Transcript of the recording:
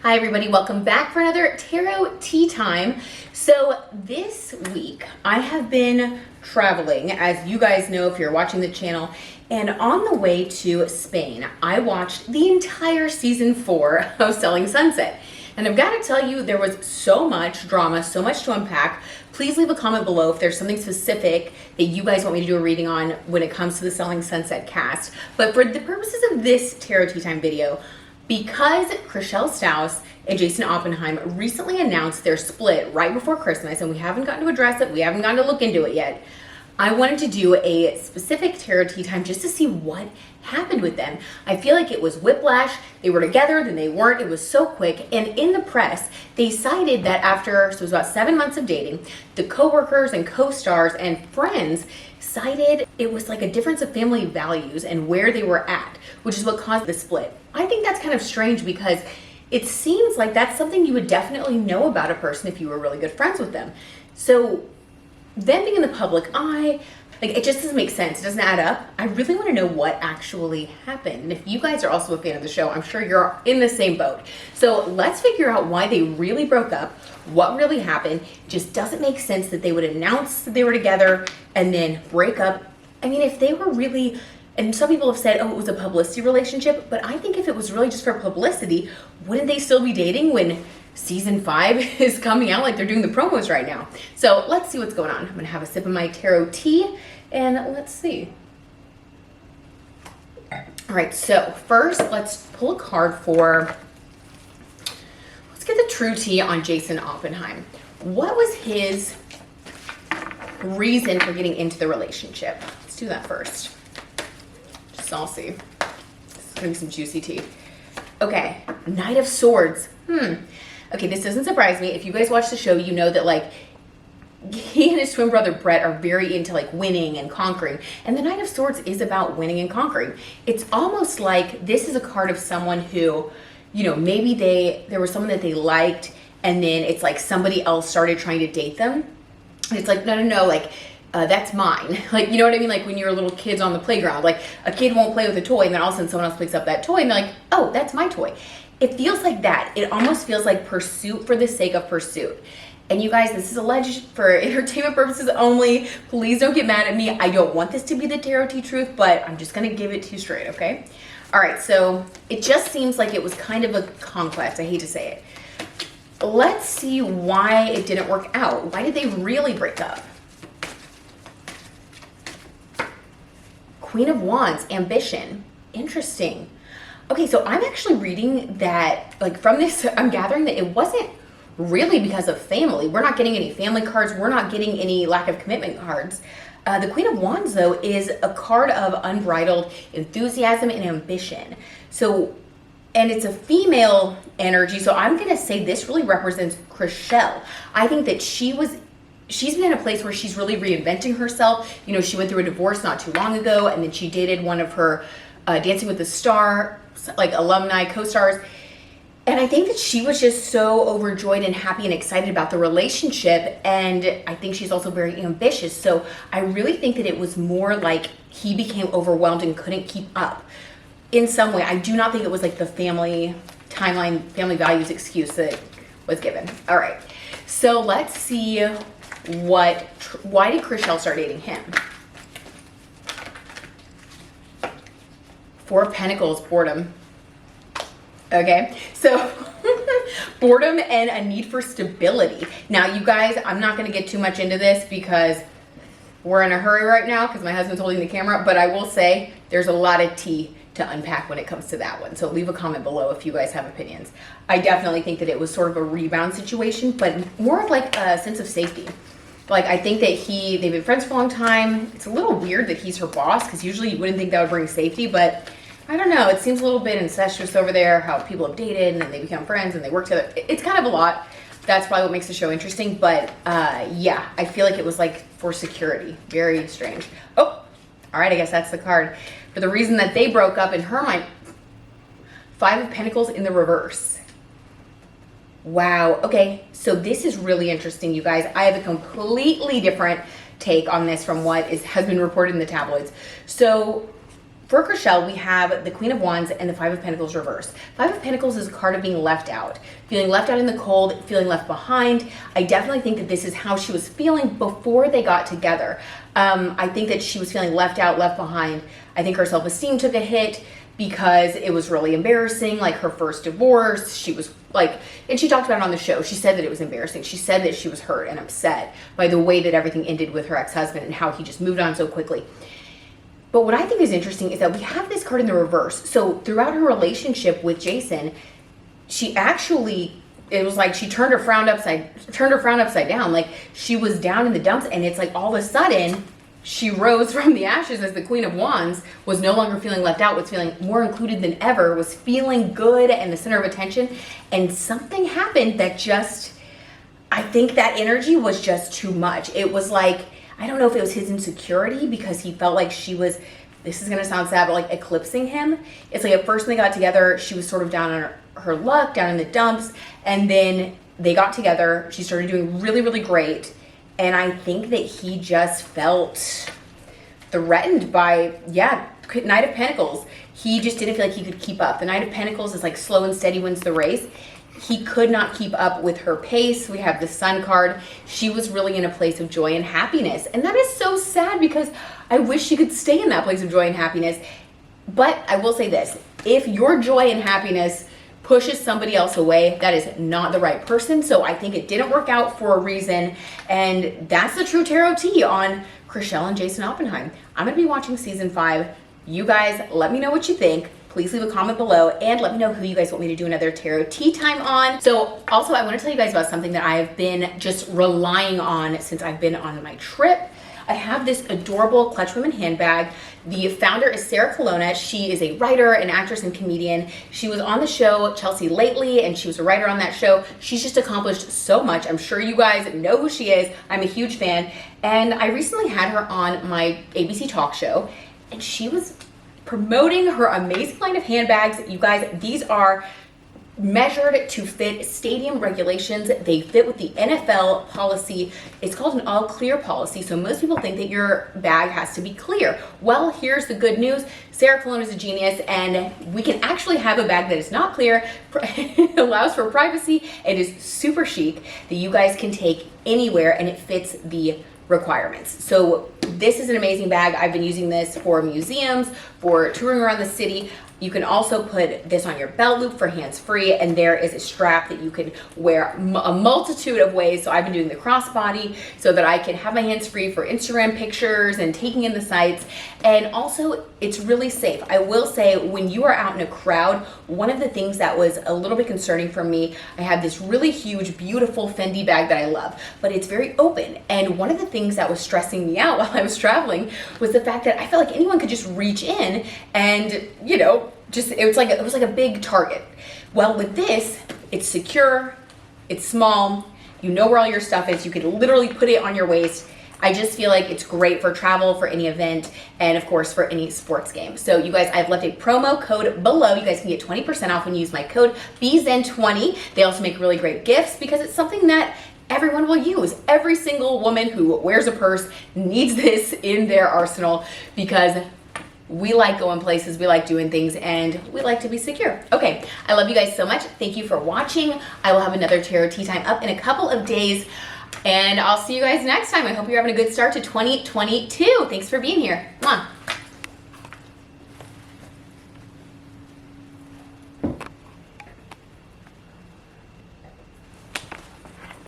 Hi everybody, welcome back for another tarot tea time. So this week I have been traveling, as you guys know if you're watching the channel, and on the way to Spain, I watched the entire season 4 of Selling Sunset. And I've got to tell you, there was so much drama, so much to unpack. Please leave a comment below if there's something specific that you guys want me to do a reading on when it comes to the Selling Sunset cast. But for the purposes of this tarot tea time video, because Chrishell and Jason Oppenheim recently announced their split right before Christmas, and we haven't gotten to address it, we haven't gotten to look into it yet, I wanted to do a specific tarot tea time just to see what happened with them. I feel like it was whiplash. They were together, then they weren't. It was so quick. And in the press, they cited that after, so it was about 7 months of dating, the co-workers and co-stars and friends cited it was like a difference of family values and where they were at, which is what caused the split. I think that's kind of strange because it seems like that's something you would definitely know about a person if you were really good friends with them. So them being in the public eye, like, it just doesn't make sense. It doesn't add up. I really want to know what actually happened. And if you guys are also a fan of the show, I'm sure you're in the same boat. So let's figure out why they really broke up, what really happened. It just doesn't make sense that they would announce that they were together and then break up. I mean, if they were really, and some people have said, oh, it was a publicity relationship, but I think if it was really just for publicity, wouldn't they still be dating when season 5 is coming out? Like, they're doing the promos right now. So let's see what's going on. I'm gonna have a sip of my tarot tea and let's see. All right, so first let's pull a card for, let's get the true tea on Jason Oppenheim. What was his reason for getting into the relationship? Let's do that first. Just all see. This is gonna be some juicy tea. Okay, Knight of Swords. Okay, this doesn't surprise me. If you guys watch the show, you know that, like, he and his twin brother Brett are very into, like, winning and conquering. And the Knight of Swords is about winning and conquering. It's almost like this is a card of someone who, you know, maybe there was someone that they liked, and then it's like somebody else started trying to date them. And it's like, no, like, that's mine. Like, you know what I mean? Like when you're little kids on the playground, like a kid won't play with a toy and then all of a sudden someone else picks up that toy and they're like, oh, that's my toy. It feels like that. It almost feels like pursuit for the sake of pursuit. And you guys, this is alleged for entertainment purposes only. Please don't get mad at me. I don't want this to be the tarot tea truth, but I'm just gonna give it to you straight, okay? All right, so it just seems like it was kind of a conquest. I hate to say it. Let's see why it didn't work out. Why did they really break up? Queen of Wands, ambition. Interesting. Okay, so I'm actually reading that, like, from this, I'm gathering that it wasn't really because of family. We're not getting any family cards. We're not getting any lack of commitment cards. The Queen of Wands, though, is a card of unbridled enthusiasm and ambition. So, and it's a female energy, so I'm going to say this really represents Chrishell. I think that she's been in a place where she's really reinventing herself. You know, she went through a divorce not too long ago, and then she dated one of her Dancing with the Star, like, alumni co-stars. And I think that she was just so overjoyed and happy and excited about the relationship. And I think she's also very ambitious. So I really think that it was more like he became overwhelmed and couldn't keep up in some way. I do not think it was like the family timeline, family values excuse that was given. All right. So let's see why did Chrishell start dating him? Four of Pentacles, boredom. Okay, so boredom and a need for stability. Now, you guys, I'm not going to get too much into this because we're in a hurry right now because my husband's holding the camera, but I will say there's a lot of tea to unpack when it comes to that one. So leave a comment below if you guys have opinions. I definitely think that it was sort of a rebound situation, but more of like a sense of safety. Like, I think that they've been friends for a long time. It's a little weird that he's her boss because usually you wouldn't think that would bring safety, but I don't know. It seems a little bit incestuous over there, how people have dated and then they become friends and they work together. It's kind of a lot. That's probably what makes the show interesting. But yeah, I feel like it was like for security. Very strange. Oh, all right. I guess that's the card. For the reason that they broke up in her mind, 5 of Pentacles in the reverse. Wow. Okay. So this is really interesting, you guys. I have a completely different take on this from what has been reported in the tabloids. So for Chrishell, we have the Queen of Wands and the Five of Pentacles reversed. Five of Pentacles is a card of being left out, feeling left out in the cold, feeling left behind. I definitely think that this is how she was feeling before they got together. I think that she was feeling left out, left behind. I think her self-esteem took a hit because it was really embarrassing, like her first divorce. She was like, and she talked about it on the show. She said that it was embarrassing. She said that she was hurt and upset by the way that everything ended with her ex-husband and how he just moved on so quickly. But what I think is interesting is that we have this card in the reverse. So throughout her relationship with Jason, she actually, it was like she turned her frown upside down. Like she was down in the dumps, and it's like all of a sudden she rose from the ashes as the Queen of Wands, was no longer feeling left out, was feeling more included than ever, was feeling good and the center of attention. And something happened that just, I think that energy was just too much. It was like, I don't know if it was his insecurity because he felt like she was, this is gonna sound sad, but like eclipsing him. It's like at first when they got together, she was sort of down on her luck, down in the dumps. And then they got together, she started doing really, really great. And I think that he just felt threatened by, Knight of Pentacles. He just didn't feel like he could keep up. The Knight of Pentacles is like slow and steady wins the race. He could not keep up with her pace. We have the Sun card. She was really in a place of joy and happiness. And that is so sad because I wish she could stay in that place of joy and happiness. But I will say this, if your joy and happiness pushes somebody else away, that is not the right person. So I think it didn't work out for a reason. And that's the true tarot tea on Chrishell and Jason Oppenheim. I'm gonna be watching season 5. You guys, let me know what you think. Please leave a comment below and let me know who you guys want me to do another tarot tea time on. So also I want to tell you guys about something that I've been just relying on since I've been on my trip. I have this adorable Clutch Women handbag. The founder is Sarah Colonna. She is a writer, an actress, and comedian. She was on the show Chelsea Lately, and she was a writer on that show. She's just accomplished so much. I'm sure you guys know who she is. I'm a huge fan. And I recently had her on my ABC talk show, and she was promoting her amazing line of handbags. You guys, these are measured to fit stadium regulations. They fit with the NFL policy. It's called an all clear policy. So most people think that your bag has to be clear. Well, here's the good news. Sarah Colonna is a genius, and we can actually have a bag that is not clear, allows for privacy, and is super chic that you guys can take anywhere, and it fits the requirements. So this is an amazing bag. I've been using this for museums, for touring around the city. You can also put this on your belt loop for hands-free, and there is a strap that you can wear a multitude of ways. So I've been doing the crossbody so that I can have my hands free for Instagram pictures and taking in the sights. And also, it's really safe. I will say, when you are out in a crowd, one of the things that was a little bit concerning for me, I have this really huge, beautiful Fendi bag that I love, but it's very open. And one of the things that was stressing me out while I was traveling was the fact that I felt like anyone could just reach in and, you know, just it was like a big target. Well, with this, it's secure, it's small, you know where all your stuff is, you can literally put it on your waist. I just feel like it's great for travel, for any event, and of course for any sports game. So you guys, I've left a promo code below. You guys can get 20% off when you use my code BZEN20. They also make really great gifts because it's something that everyone will use. Every single woman who wears a purse needs this in their arsenal because we like going places, we like doing things, and we like to be secure. Okay, I love you guys so much. Thank you for watching. I will have another tarot tea time up in a couple of days, and I'll see you guys next time. I hope you're having a good start to 2022. Thanks for being here. Mwah.